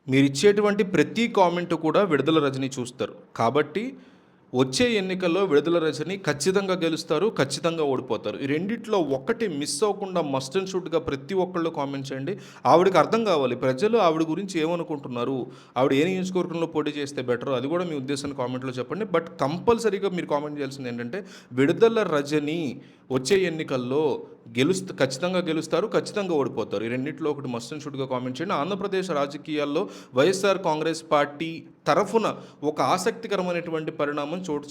మీరిచ్చేటువంటి ప్రతి కామెంట్ కూడా విడుదల రజని చూస్తారు. కాబట్టి వచ్చే ఎన్నికల్లో విడుదల రజని ఖచ్చితంగా గెలుస్తారు, ఖచ్చితంగా ఓడిపోతారు. ఈ రెండిట్లో ఒక్కటి మిస్ అవ్వకుండా మస్ట్ అండ్ షుడ్‌గా ప్రతి ఒక్కళ్ళు కామెంట్ చేయండి. ఆవిడకి అర్థం కావాలి ప్రజలు ఆవిడ గురించి ఏమనుకుంటున్నారు, ఆవిడ ఏ నియోజకవర్గంలో పోటీ చేస్తే బెటరో అది కూడా మీ ఉద్దేశాన్ని కామెంట్‌లో చెప్పండి. బట్ కంపల్సరీగా మీరు కామెంట్ చేయాల్సింది ఏంటంటే విడుదల రజని వచ్చే ఎన్నికల్లో ఖచ్చితంగా గెలుస్తారు, ఖచ్చితంగా ఓడిపోతారు. ఈ రెండిట్లో ఒకటి మస్ట్ అండ్ షుడ్‌గా కామెంట్ చేయండి. ఆంధ్రప్రదేశ్ రాజకీయాల్లో వైఎస్ఆర్ కాంగ్రెస్ పార్టీ తరఫున ఒక ఆసక్తికరమైనటువంటి పరిణామం చోటు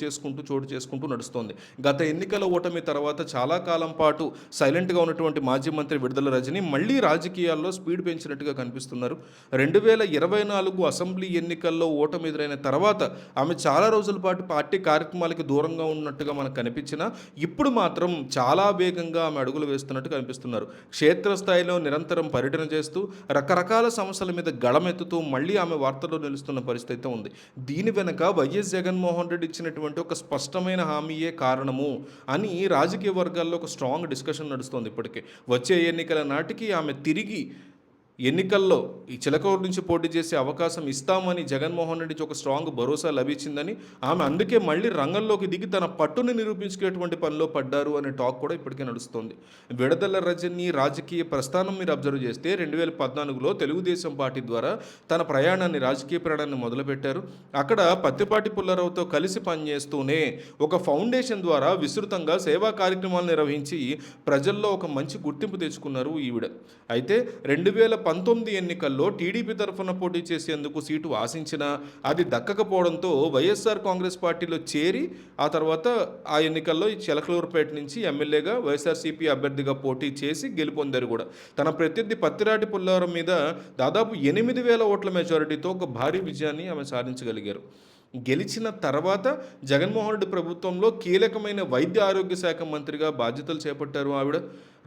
చేసుకుంటూ నడుస్తోంది. గత ఎన్నికల ఓటమి తర్వాత చాలా కాలం పాటు సైలెంట్గా ఉన్నటువంటి మాజీ మంత్రి విడుదల రజని మళ్ళీ రాజకీయాల్లో స్పీడ్ పెంచినట్టుగా కనిపిస్తున్నారు. 2024 అసెంబ్లీ ఎన్నికల్లో ఓటమి ఎదురైన తర్వాత ఆమె చాలా రోజుల పాటు పార్టీ కార్యక్రమాలకి దూరంగా ఉన్నట్టుగా మనకు కనిపించినా ఇప్పుడు మాత్రం చాలా వేగంగా ఆమె అడుగులు వేస్తున్నట్టు కనిపిస్తున్నారు. క్షేత్రస్థాయిలో నిరంతరం పర్యటన చేస్తూ రకరకాల సమస్యల మీద గళమెత్తుతూ మళ్ళీ ఆమె వార్తల్లో నిలుస్తున్న పరిస్థితి ఉంది. దీని వెనుక వైఎస్ జగన్మోహన్ రెడ్డి ఇచ్చినటువంటి ఒక స్పష్టమైన హామీయే కారణము అని రాజకీయ వర్గాల్లో ఒక స్ట్రాంగ్ డిస్కషన్ నడుస్తోంది. ఇప్పటికే వచ్చే ఎన్నికల నాటికి ఆమె తిరిగి ఎన్నికల్లో ఈ చిలకూరు నుంచి పోటీ చేసే అవకాశం ఇస్తామని జగన్మోహన్ రెడ్డి ఒక స్ట్రాంగ్ భరోసా లభించిందని ఆమె అందుకే మళ్ళీ రంగంలోకి దిగి తన పట్టుని నిరూపించుకునేటువంటి పనిలో పడ్డారు అనే టాక్ కూడా ఇప్పటికే నడుస్తుంది. విడుదల రజని రాజకీయ ప్రస్థానం మీరు అబ్జర్వ్ చేస్తే 2014లో తెలుగుదేశం పార్టీ ద్వారా తన రాజకీయ ప్రయాణాన్ని మొదలుపెట్టారు. అక్కడ పత్తిపాటి పుల్లారావుతో కలిసి పనిచేస్తూనే ఒక ఫౌండేషన్ ద్వారా విస్తృతంగా సేవా కార్యక్రమాలు నిర్వహించి ప్రజల్లో ఒక మంచి గుర్తింపు తెచ్చుకున్నారు ఈవిడ. అయితే 2019 ఎన్నికల్లో టీడీపీ తరఫున పోటీ చేసేందుకు సీటు ఆశించినా అది దక్కకపోవడంతో వైఎస్ఆర్ కాంగ్రెస్ పార్టీలో చేరి ఆ తర్వాత ఆ ఎన్నికల్లో చిలకలూరుపేట నుంచి ఎమ్మెల్యేగా వైఎస్ఆర్సీపీ అభ్యర్థిగా పోటీ చేసి గెలుపొందారు కూడా. తన ప్రత్యర్థి పత్తిరాటి పుల్లారం మీద దాదాపు 8,000 ఓట్ల మెజారిటీతో ఒక భారీ విజయాన్ని ఆమె సాధించగలిగారు. గెలిచిన తర్వాత జగన్మోహన్ రెడ్డి ప్రభుత్వంలో కీలకమైన వైద్య ఆరోగ్య శాఖ మంత్రిగా బాధ్యతలు చేపట్టారు ఆవిడ.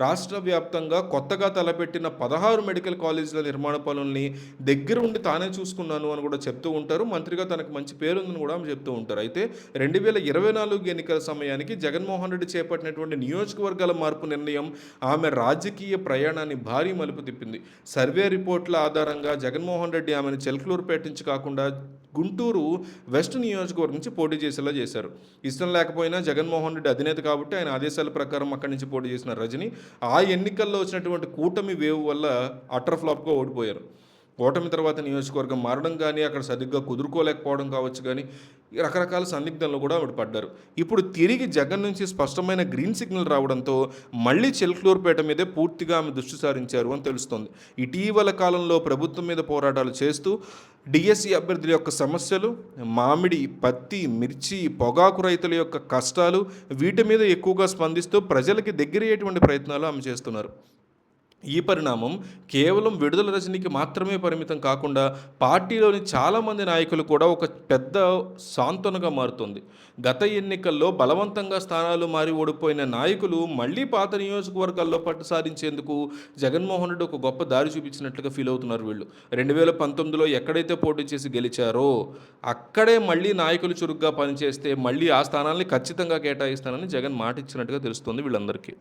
రాష్ట్ర వ్యాప్తంగా కొత్తగా తలపెట్టిన 16 మెడికల్ కాలేజీల నిర్మాణ పనుల్ని దగ్గర ఉండి తానే చూసుకున్నాను అని కూడా చెప్తూ ఉంటారు. మంత్రిగా తనకు మంచి పేరుందని కూడా ఆమె చెప్తూ ఉంటారు. అయితే 2024 ఎన్నికల సమయానికి జగన్మోహన్ రెడ్డి చేపట్టినటువంటి నియోజకవర్గాల మార్పు నిర్ణయం ఆమె రాజకీయ ప్రయాణాన్ని భారీ మలుపు తిప్పింది. సర్వే రిపోర్ట్ల ఆధారంగా జగన్మోహన్ రెడ్డి ఆమెను చిలకలూరుపేట నుంచి కాకుండా గుంటూరు వెస్ట్ నియోజకవర్గం నుంచి పోటీ చేసేలా చేశారు. ఇష్టం లేకపోయినా జగన్మోహన్ రెడ్డి అధినేత కాబట్టి ఆయన ఆదేశాల ప్రకారం అక్కడి నుంచి పోటీ చేసిన రజని ఆ ఎన్నికల్లో వచ్చినటువంటి కూటమి వేవ్ వల్ల అటర్ ఫ్లాప్గా ఓడిపోయారు. ఓటమి తర్వాత నియోజకవర్గం మారడం కానీ అక్కడ సరిగ్గా కుదురుకోలేకపోవడం కావచ్చు కానీ రకరకాల సందిగ్ధంలో కూడా ఆవిడ పడ్డారు. ఇప్పుడు తిరిగి జగన్ నుంచి స్పష్టమైన గ్రీన్ సిగ్నల్ రావడంతో మళ్ళీ చిలకలూరుపేట మీదే పూర్తిగా ఆమె దృష్టి సారించారు అని తెలుస్తోంది. ఇటీవల కాలంలో ప్రభుత్వం మీద పోరాటాలు చేస్తూ డిఎస్సి అభ్యర్థుల యొక్క సమస్యలు, మామిడి, పత్తి, మిర్చి, పొగాకు రైతుల యొక్క కష్టాలు వీటి మీద ఎక్కువగా స్పందిస్తూ ప్రజలకి దగ్గరయ్యేటువంటి ప్రయత్నాలు ఆమె చేస్తున్నారు. ఈ పరిణామం కేవలం విడుదల రజనికి మాత్రమే పరిమితం కాకుండా పార్టీలోని చాలామంది నాయకులు కూడా ఒక పెద్ద సాంత్వనగా మారుతుంది. గత ఎన్నికల్లో బలవంతంగా స్థానాలు మారి ఓడిపోయిన నాయకులు మళ్ళీ పాత నియోజకవర్గాల్లో పట్టు సాధించేందుకు జగన్మోహన్ రెడ్డి ఒక గొప్ప దారి చూపించినట్లుగా ఫీల్ అవుతున్నారు వీళ్ళు. 2019లో ఎక్కడైతే పోటీ చేసి గెలిచారో అక్కడే మళ్ళీ నాయకులు చురుగ్గా పనిచేస్తే మళ్ళీ ఆ స్థానాల్ని ఖచ్చితంగా కేటాయిస్తానని జగన్ మాట ఇచ్చినట్టుగా తెలుస్తుంది వీళ్ళందరికీ.